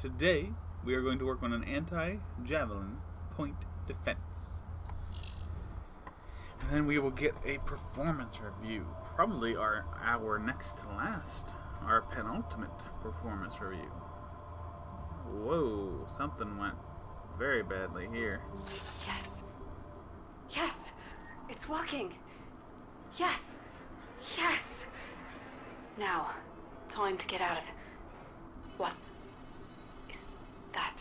Today, we are going to work on an anti-javelin point defense. And then we will get a performance review. Probably our next to last. Our penultimate performance review. Whoa, something went very badly here. Yes. Yes! It's working! Yes! Yes! Now, time to get out of... What is that?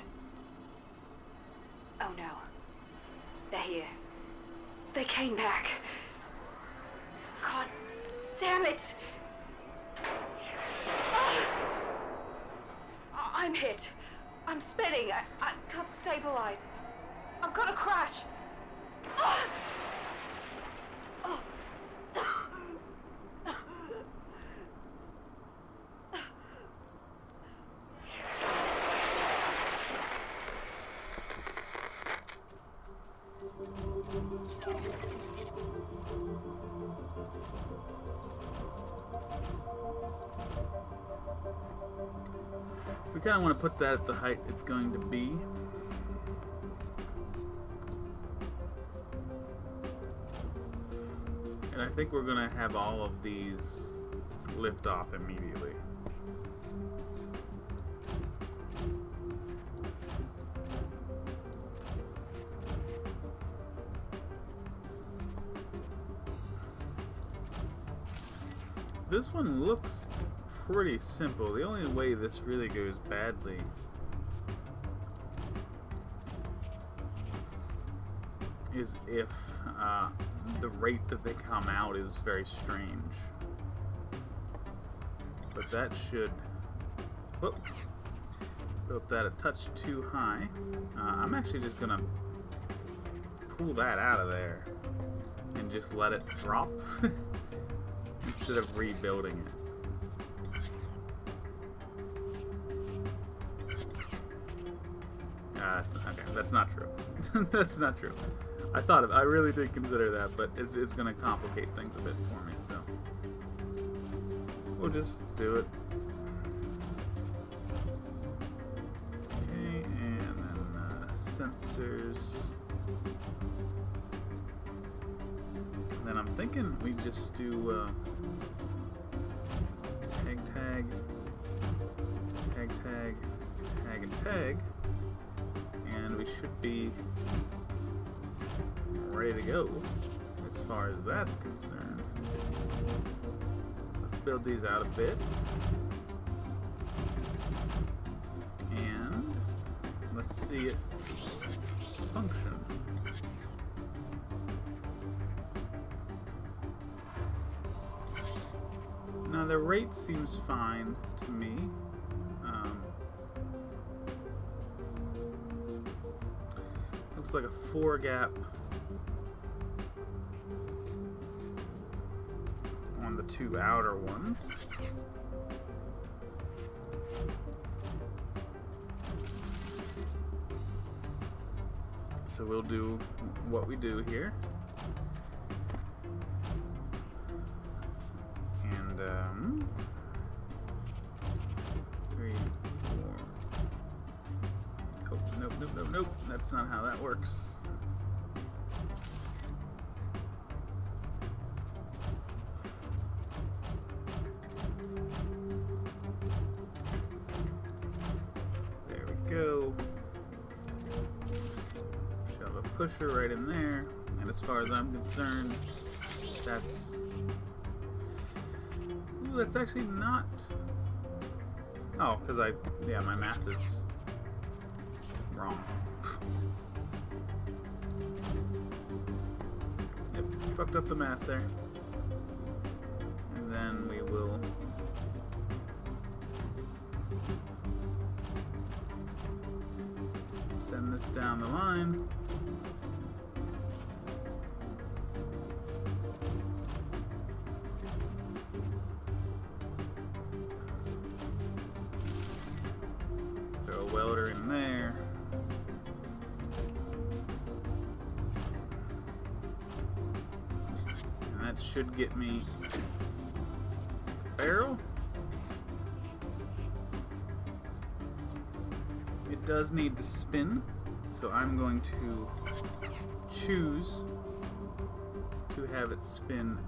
Oh no. They're here. They came back. God damn it! I'm hit. I'm spinning. I can't stabilize. I'm gonna crash. We kind of want to put that at the height it's going to be. And I think we're going to have all of these lift off immediately. This one looks pretty simple. The only way this really goes badly is if the rate that they come out is very strange. But that should... Whoop. Built that a touch too high. I'm actually just gonna pull that out of there and just let it drop instead of rebuilding it. Okay, that's not true. That's not true. I really did consider that, but it's going to complicate things a bit for me, so we'll just do it. Okay, and then sensors. And then I'm thinking we just do tag, tag, tag, tag, tag, and tag. And we should be ready to go as far as that's concerned. Let's build these out a bit. And let's see it function. Now the rate seems fine to me. Looks like a 4 gap on the 2 outer ones. So we'll do what we do here. And 3, 4. Oh, nope. That's not how that works. There we go. Shove a pusher right in there. And as far as I'm concerned, that's... Ooh, that's actually not... Oh, because my math is wrong. Yep, fucked up the math there. And then we will send this down the line. Throw a welder in there. That should get me barrel. It does need to spin, so I'm going to choose to have it spin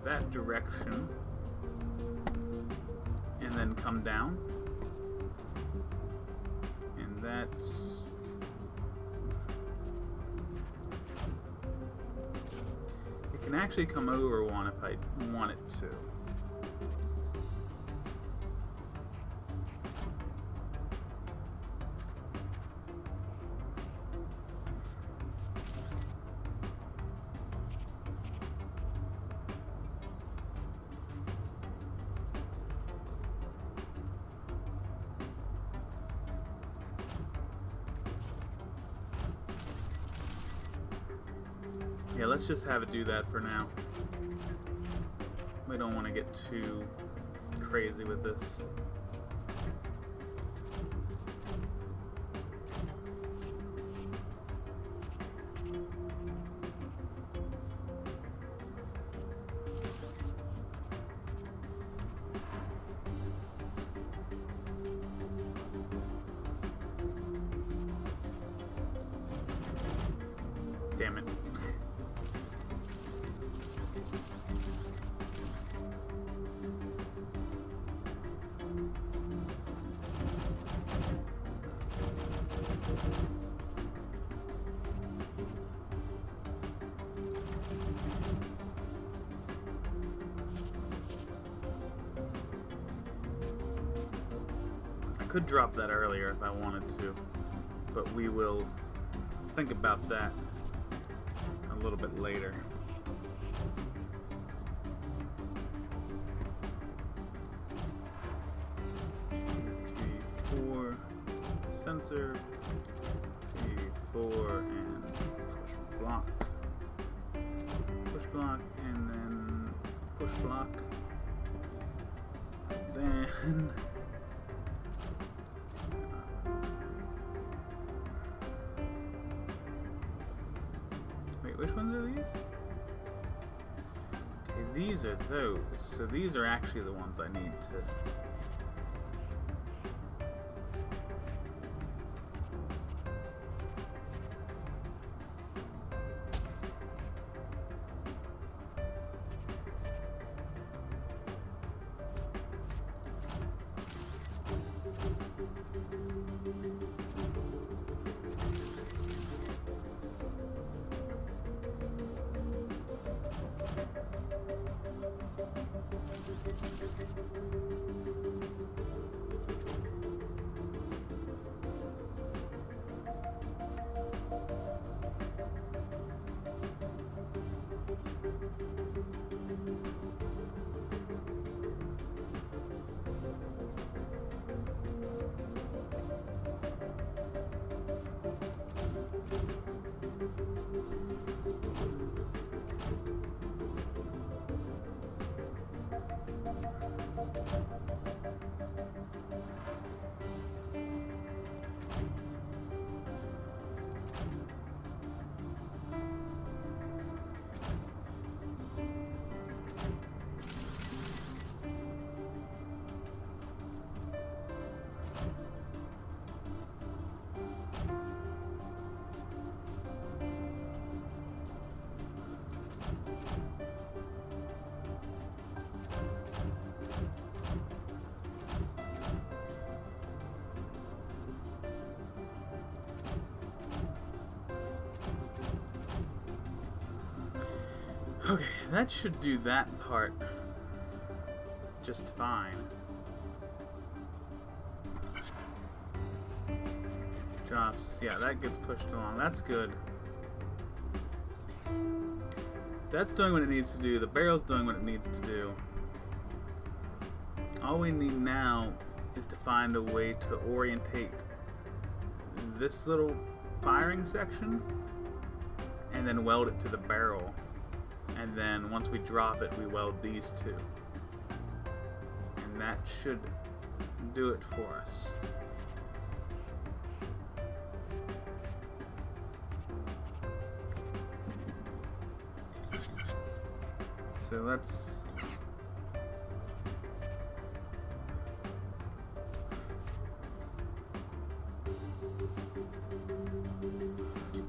that direction and then come down. And that's... It can actually come over one if I want it to. Yeah, let's just have it do that for now. We don't want to get too crazy with this. Damn it. I could drop that earlier if I wanted to, but we will think about that a little bit later. Four sensor, P4 and push block, and then push block, then wait, which ones are these? Okay, these are those, so these are actually the ones I need to... Okay, that should do that part just fine. Drops, yeah, that gets pushed along. That's good. That's doing what it needs to do. The barrel's doing what it needs to do. All we need now is to find a way to orientate this little firing section and then weld it to the barrel. And then once we drop it, we weld these two. And that should do it for us. So let's...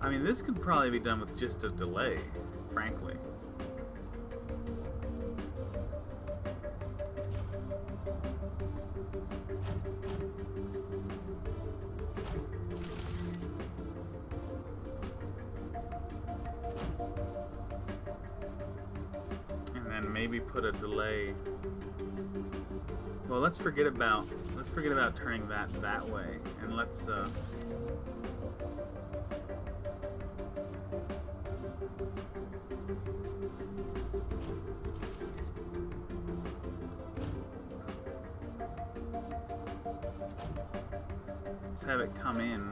I mean, this could probably be done with just a delay, frankly. And then maybe put a delay. Well, let's forget about turning that way, and let's have it come in.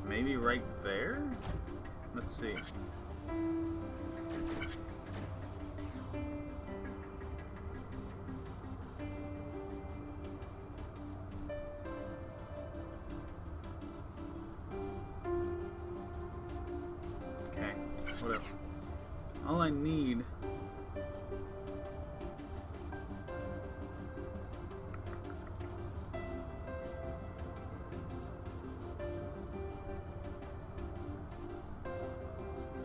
Maybe right there? Let's see. Okay, whatever. All I need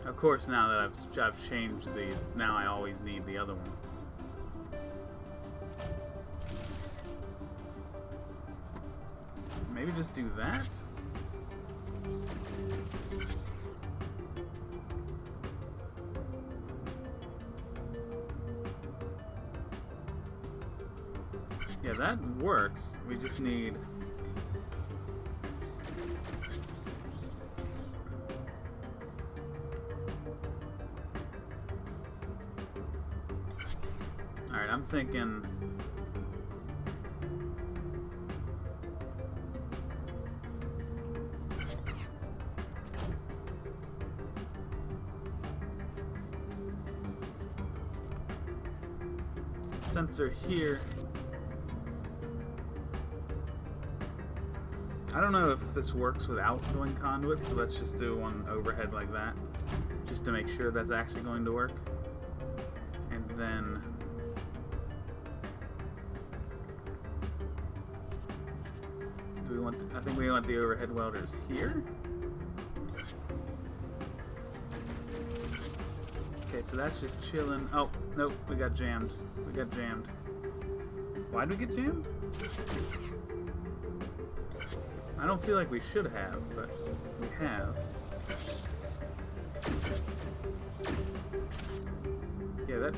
Of course, now that I've changed these, now I always need the other one. Maybe just do that? Yeah, that works. We just need... Alright, I'm thinking... sensor here. I don't know if this works without doing conduit, so let's just do one overhead like that, just to make sure that's actually going to work. And then do we want I think we want the overhead welders here. Okay, so that's just chilling. Oh, nope, we got jammed. We got jammed. Why'd we get jammed? I don't feel like we should have, but we have. Yeah, that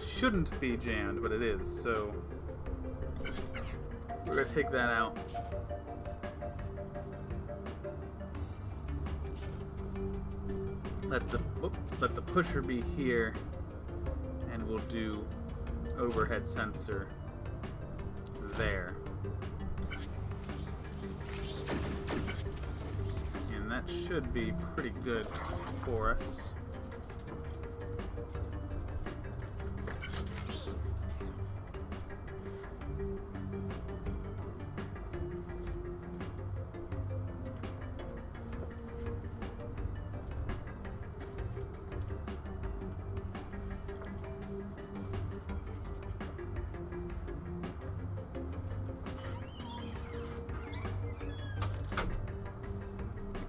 shouldn't be jammed, but it is, so we're gonna take that out. Let the pusher be here, and we'll do overhead sensor there. And that should be pretty good for us.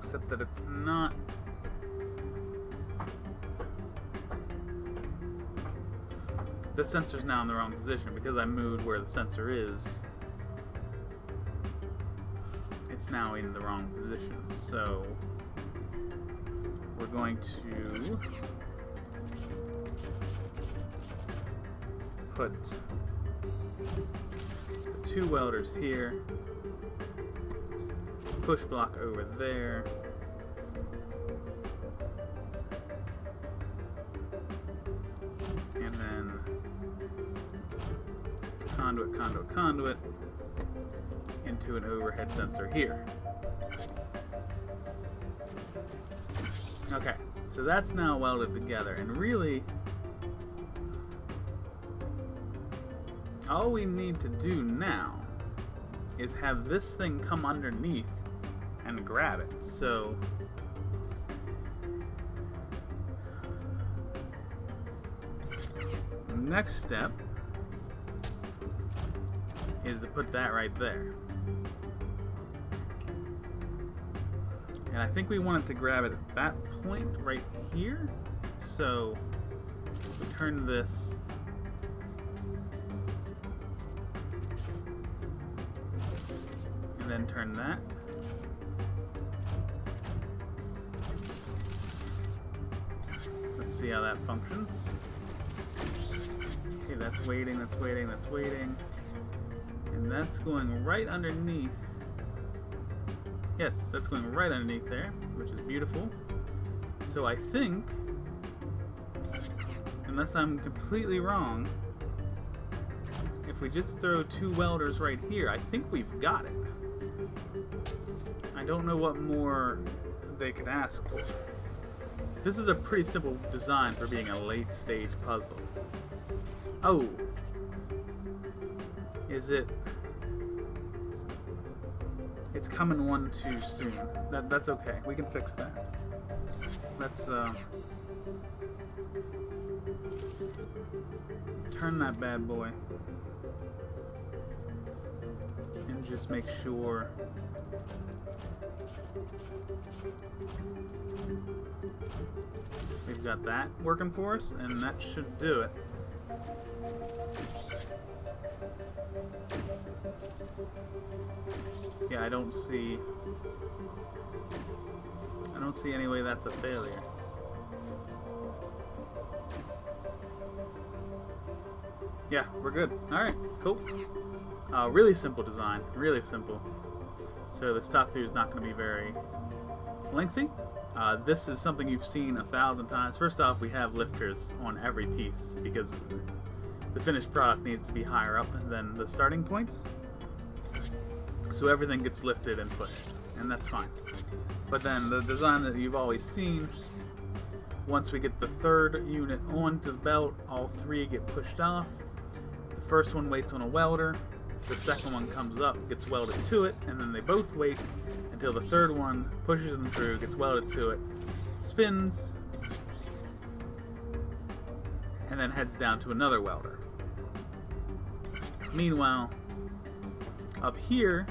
Except that it's not. The sensor's now in the wrong position because I moved where the sensor is. It's now in the wrong position. So we're going to put the two welders here. Push block over there. And then conduit into an overhead sensor here. Okay, so that's now welded together, and really all we need to do now is have this thing come underneath and grab it. So next step is to put that right there. And I think we want it to grab it at that point right here. So we turn this and then turn that. Let's see how that functions. Okay, that's waiting, that's waiting, that's waiting. And that's going right underneath. Yes, that's going right underneath there, which is beautiful. So I think, unless I'm completely wrong, if we just throw 2 welders right here, I think we've got it. I don't know what more they could ask for. This is a pretty simple design for being a late stage puzzle. Oh. Is it? It's coming one too soon. That's okay. We can fix that. Let's turn that bad boy and just make sure we've got that working for us, and that should do it. Yeah, I don't see any way that's a failure. Yeah, we're good. Alright, cool. Really simple design. Really simple. So this top through is not going to be very lengthy. This is something you've seen 1,000 times. First off, we have lifters on every piece because the finished product needs to be higher up than the starting points. So everything gets lifted and pushed, and that's fine. But then the design that you've always seen, once we get the third unit onto the belt, all 3 get pushed off. The first one waits on a welder, the second one comes up, gets welded to it, and then they both wait until the third one pushes them through, gets welded to it, spins, and then heads down to another welder. Meanwhile, up here,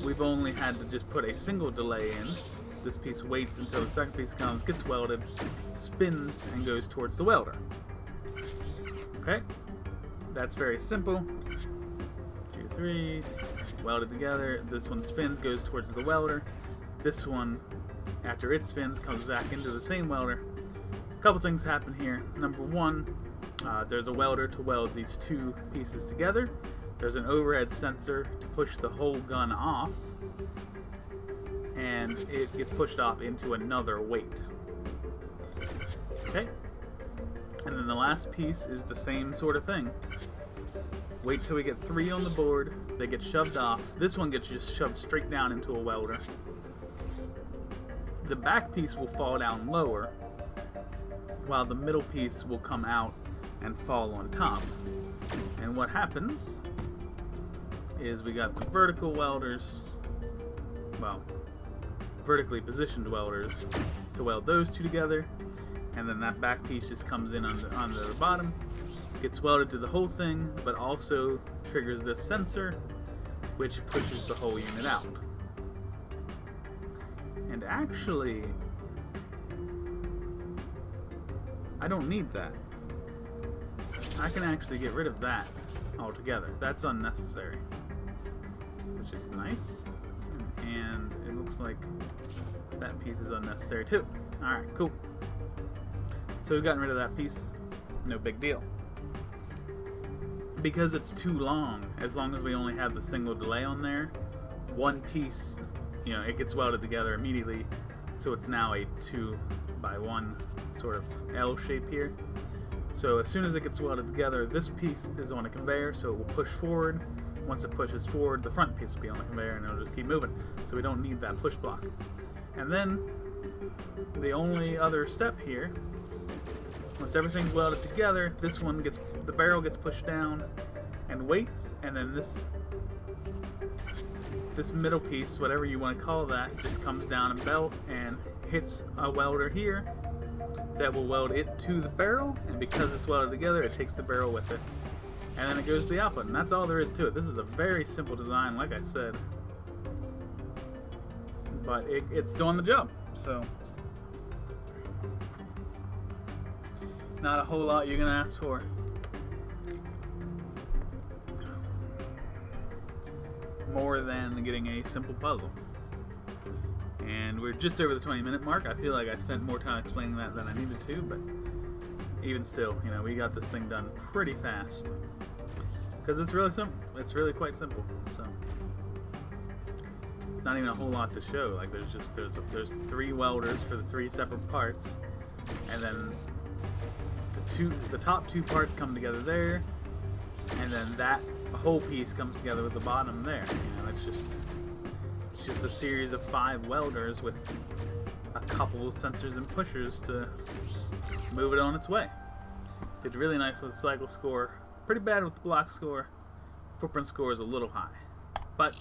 we've only had to just put a single delay in. This piece waits until the second piece comes, gets welded, spins, and goes towards the welder. Okay? That's very simple. 2, 3, welded together. This one spins, goes towards the welder. This one, after it spins, comes back into the same welder. A couple things happen here. Number 1, there's a welder to weld these 2 pieces together. There's an overhead sensor to push the whole gun off, and it gets pushed off into another weight. Okay? And then the last piece is the same sort of thing. Wait till we get 3 on the board, they get shoved off. This one gets just shoved straight down into a welder. The back piece will fall down lower, while the middle piece will come out and fall on top. And what happens is we got the vertical welders, well, vertically positioned welders to weld those 2 together, and then that back piece just comes in on the bottom, gets welded to the whole thing, but also triggers this sensor, which pushes the whole unit out. And actually, I don't need that. I can actually get rid of that altogether. That's unnecessary, which is nice. And it looks like that piece is unnecessary too. Alright, cool. So we've gotten rid of that piece. No big deal. Because it's too long as we only have the single delay on there, one piece, it gets welded together immediately. So it's now a 2x1 sort of L shape here. So as soon as it gets welded together, this piece is on a conveyor, so it will push forward. Once it pushes forward, the front piece will be on the conveyor, and it'll just keep moving. So we don't need that push block. And then the only other step here, once everything's welded together, the barrel gets pushed down and waits, and then this middle piece, whatever you want to call that, just comes down and belt and hits a welder here that will weld it to the barrel, and because it's welded together, it takes the barrel with it. And then it goes to the output, and that's all there is to it. This is a very simple design, like I said. but it's doing the job. So not a whole lot you're gonna ask for. More than getting a simple puzzle. And we're just over the 20-minute mark. I feel like I spent more time explaining that than I needed to, but even still, you know, we got this thing done pretty fast. Because it's really simple. It's really quite simple. So it's not even a whole lot to show. Like there's 3 welders for the 3 separate parts, and then the top 2 parts come together there, and then that whole piece comes together with the bottom there. You know, it's just a series of 5 welders with a couple of sensors and pushers to move it on its way. Did really nice with the cycle score. Pretty bad with the block score. Footprint score is a little high. But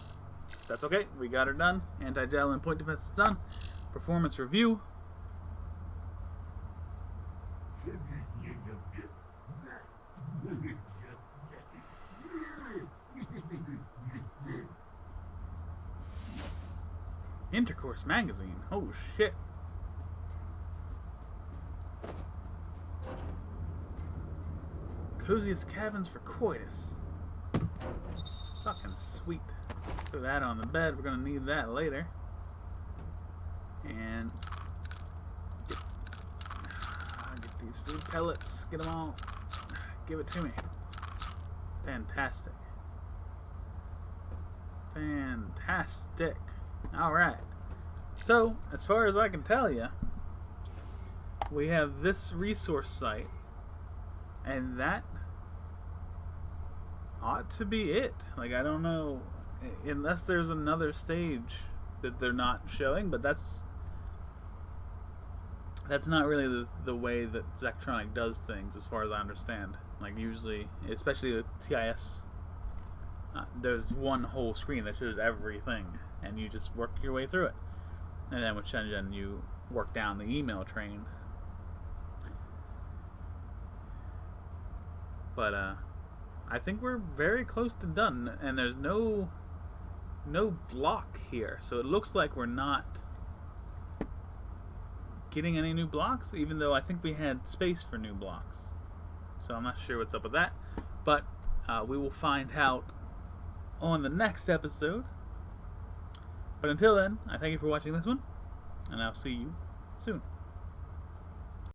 that's okay. We got her done. Anti-Javelin point defense is done. Performance review. Intercourse magazine. Oh shit. Coziest cabins for coitus. Fucking sweet. Put that on the bed. We're gonna need that later. And get these food pellets. Get them all. Give it to me. Fantastic. Fantastic. Alright. So, as far as I can tell you, we have this resource site, and that ought to be it. Like, I don't know, unless there's another stage that they're not showing, but that's not really the way that Zectronic does things, as far as I understand. Like, usually, especially with TIS, there's one whole screen that shows everything, and you just work your way through it. And then with Shenzhen, you work down the email train. But I think we're very close to done, and there's no block here, so it looks like we're not getting any new blocks, even though I think we had space for new blocks. So I'm not sure what's up with that, but we will find out on the next episode. But until then, I thank you for watching this one, and I'll see you soon.